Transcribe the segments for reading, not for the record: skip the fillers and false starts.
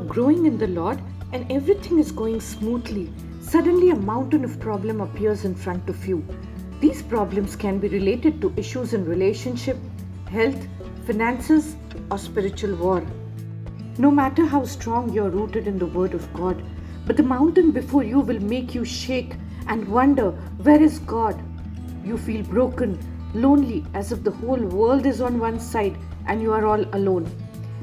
growing in the Lord and everything is going smoothly, suddenly a mountain of problem appears in front of you. These problems can be related to issues in relationship, health, finances, or spiritual war. No matter how strong you're rooted in the Word of God, but the mountain before you will make you shake and wonder, where is God? You feel broken, lonely, as if the whole world is on one side and you are all alone.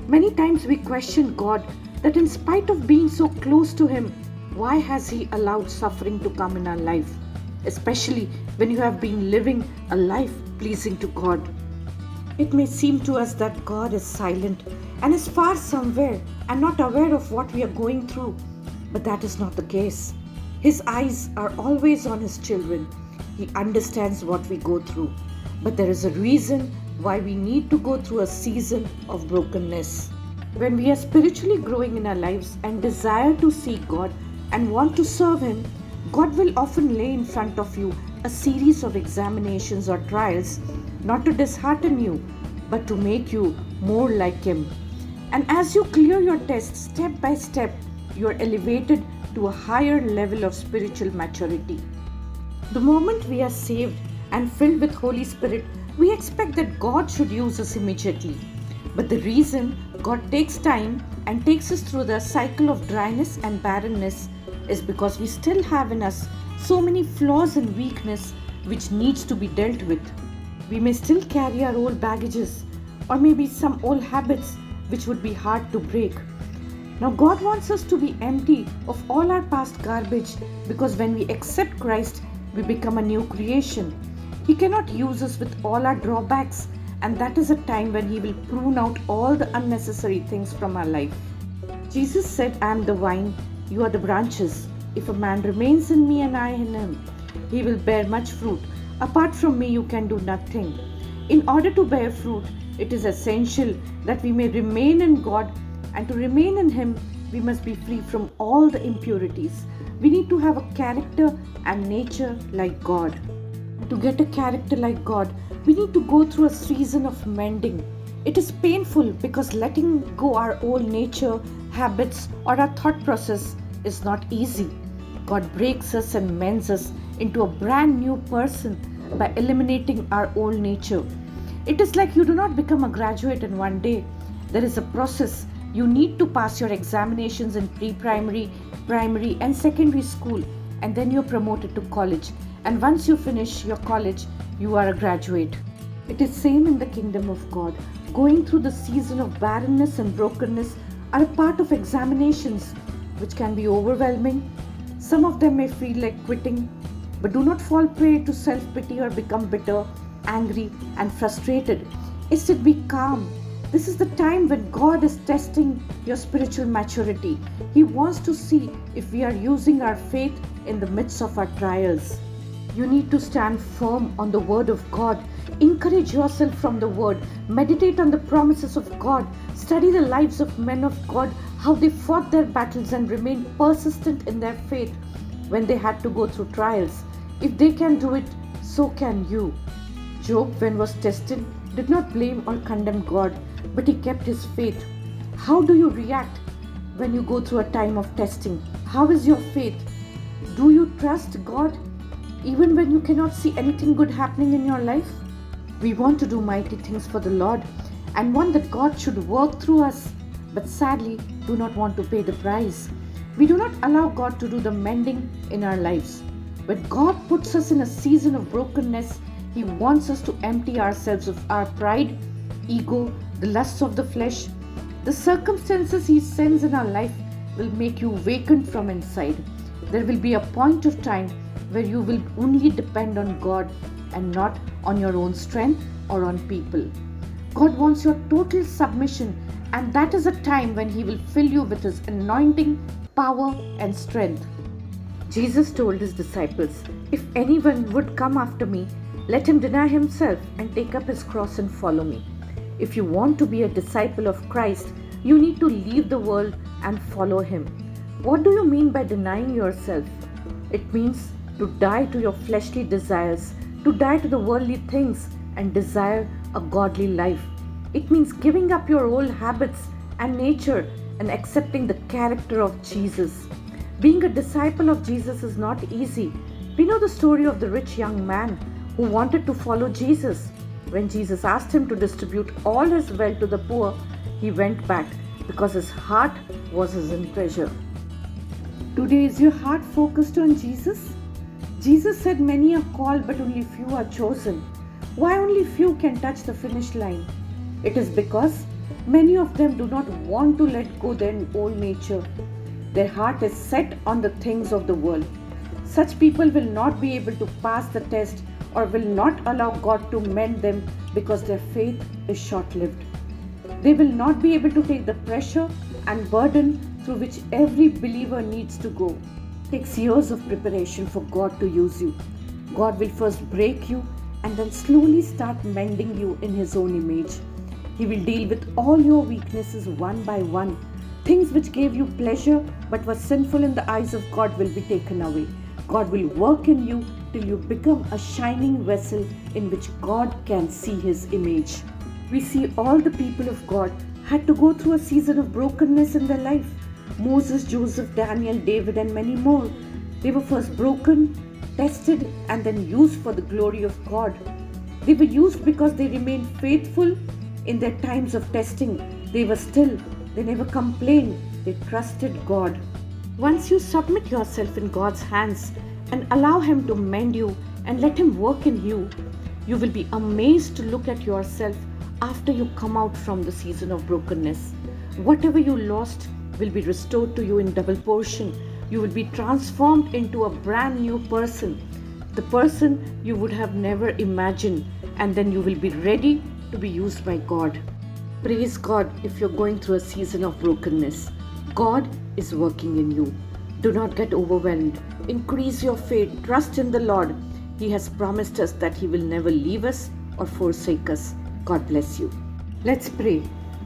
Many times we question God that in spite of being so close to Him, why has He allowed suffering to come in our life? Especially when you have been living a life pleasing to God. It may seem to us that God is silent and is far somewhere and not aware of what we are going through, but that is not the case. His eyes are always on His children. He understands what we go through, but there is a reason why we need to go through a season of brokenness. When we are spiritually growing in our lives and desire to seek God and want to serve Him, God will often lay in front of you a series of examinations or trials, not to dishearten you, but to make you more like Him. And as you clear your tests step by step, you are elevated to a higher level of spiritual maturity. The moment we are saved and filled with Holy Spirit, we expect that God should use us immediately. But the reason God takes time and takes us through the cycle of dryness and barrenness is because we still have in us so many flaws and weakness which needs to be dealt with. We may still carry our old baggages or maybe some old habits which would be hard to break. Now God wants us to be empty of all our past garbage, because when we accept Christ, we become a new creation. He cannot use us with all our drawbacks, and that is a time when He will prune out all the unnecessary things from our life. Jesus said, I am the vine, you are the branches. If a man remains in me and I in him, he will bear much fruit. Apart from me, you can do nothing. In order to bear fruit, it is essential that we may remain in God, and to remain in Him, we must be free from all the impurities. We need to have a character and nature like God. To get a character like God, we need to go through a season of mending. It is painful because letting go our old nature, habits, or our thought process is not easy. God breaks us and mends us into a brand new person by eliminating our old nature. It is like you do not become a graduate in one day. There is a process. You need to pass your examinations in pre-primary, primary, and secondary school, and then you're promoted to college. And once you finish your college, you are a graduate. It is same in the kingdom of God. Going through the season of barrenness and brokenness are a part of examinations, which can be overwhelming. Some of them may feel like quitting, but do not fall prey to self-pity or become bitter, angry, and frustrated. Instead, be calm. This is the time when God is testing your spiritual maturity. He wants to see if we are using our faith in the midst of our trials. You need to stand firm on the Word of God. Encourage yourself from the Word. Meditate on the promises of God. Study the lives of men of God, how they fought their battles and remained persistent in their faith when they had to go through trials. If they can do it, so can you. Job, when was tested, did not blame or condemn God, but he kept his faith. How do you react when you go through a time of testing? How is your faith? Do you trust God even when you cannot see anything good happening in your life? We want to do mighty things for the Lord and want that God should work through us, but sadly do not want to pay the price. We do not allow God to do the mending in our lives. When God puts us in a season of brokenness, He wants us to empty ourselves of our pride, ego, the lusts of the flesh. The circumstances He sends in our life will make you vacant from inside. There will be a point of time where you will only depend on God and not on your own strength or on people. God wants your total submission, and that is a time when He will fill you with His anointing, power, and strength. Jesus told His disciples, if anyone would come after me, let him deny himself and take up his cross and follow me. If you want to be a disciple of Christ, you need to leave the world and follow Him. What do you mean by denying yourself? It means to die to your fleshly desires, to die to the worldly things and desire a godly life. It means giving up your old habits and nature and accepting the character of Jesus. Being a disciple of Jesus is not easy. We know the story of the rich young man who wanted to follow Jesus. When Jesus asked him to distribute all his wealth to the poor, he went back because his heart was in treasure. Today, is your heart focused on Jesus? Jesus said, "Many are called, but only few are chosen." Why only few can touch the finish line? It is because many of them do not want to let go their old nature. Their heart is set on the things of the world. Such people will not be able to pass the test or will not allow God to mend them because their faith is short-lived. They will not be able to take the pressure and burden through which every believer needs to go. It takes years of preparation for God to use you. God will first break you and then slowly start mending you in His own image. He will deal with all your weaknesses one by one. Things which gave you pleasure but were sinful in the eyes of God will be taken away. God will work in you till you become a shining vessel in which God can see His image. We see all the people of God had to go through a season of brokenness in their life. Moses, Joseph, Daniel, David, and many more. They were first broken, tested, and then used for the glory of God. They were used because they remained faithful in their times of testing. They were still. They never complained. They trusted God. Once you submit yourself in God's hands and allow Him to mend you and let Him work in you, you will be amazed to look at yourself after you come out from the season of brokenness. Whatever you lost will be restored to you in double portion. You will be transformed into a brand new person, the person you would have never imagined, and then you will be ready to be used by God. Praise God if you're going through a season of brokenness. God is working in you. Do not get overwhelmed. Increase your faith. Trust in the Lord. He has promised us that He will never leave us or forsake us. God bless you. Let's pray.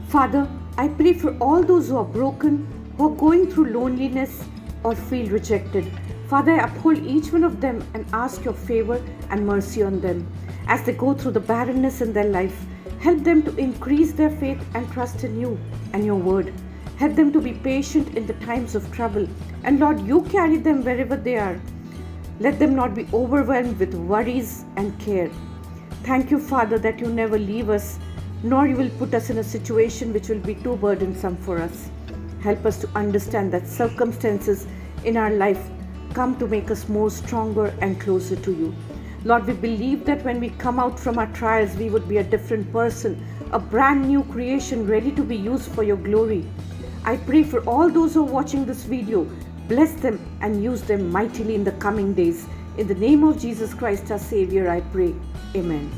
Father, I pray for all those who are broken, who are going through loneliness or feel rejected. Father, I uphold each one of them and ask your favor and mercy on them. As they go through the barrenness in their life, help them to increase their faith and trust in you and your word. Help them to be patient in the times of trouble. And Lord, you carry them wherever they are. Let them not be overwhelmed with worries and care. Thank you, Father, that you never leave us, nor you will put us in a situation which will be too burdensome for us. Help us to understand that circumstances in our life come to make us more stronger and closer to you. Lord, we believe that when we come out from our trials, we would be a different person, a brand new creation ready to be used for your glory. I pray for all those who are watching this video. Bless them and use them mightily in the coming days. In the name of Jesus Christ, our Savior, I pray. Amen.